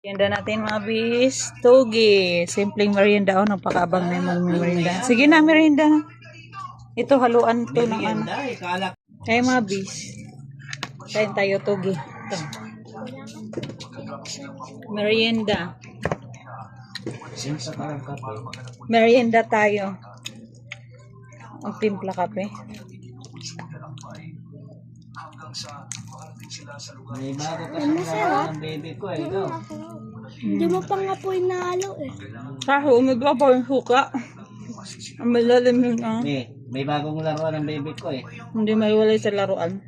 Merienda natin mga bis. Togi. Simpleng merienda. Oh, napakabang na yung merienda. Sige na, merienda na. Ito, haluan to ng ano. Ay, mga bis. Kain tayo, togi. Ito. Merienda. Merienda tayo. Ang timpla kape. May bago kasi ng baby ko eh. No? Hindi mo pa nga po inalo eh. Kaso, umiba pa yung suka. Ang malalim yun, ah. May bagong laruan ng baby ko eh. Hindi maiwalay sa laruan.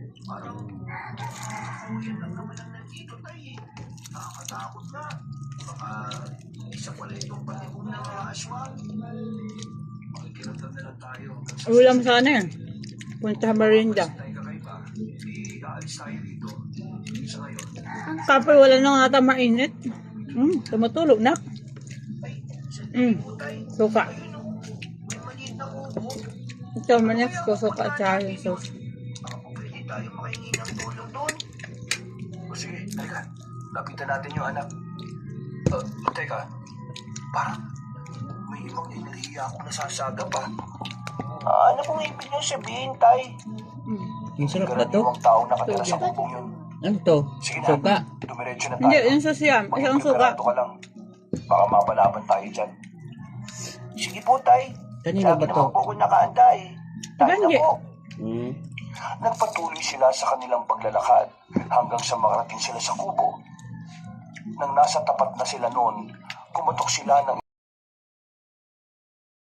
Ulam sana yan. Punta sa merienda. Kapag wala na nga ata mainit. Tumatulog na. Suka. Ito manik ko suka at saka yung sauce. Sige, halika. Lapitan natin yung anak. Teka. Parang may ibang enerhiya akong nasasagap ah. Ano pong ibig niyo sabihin, Tay? Ang sarap na to. Karaniwang taong nakatira sa bubong yun. Ano to? Sige na, Suka. dumiretso na tayo. Hindi, yung sauce yan. Isang suka. Magpipirado ka lang. Baka mapalaban tayo dyan. Sige po, Tay. Kanina ba to? Sabi naman po ko nakaanda eh. Tayo na Hindi. po. Nagpatuloy sila sa kanilang paglalakad hanggang sa makarating sila sa kubo. Nang nasa tapat na sila noon, kumatok sila ng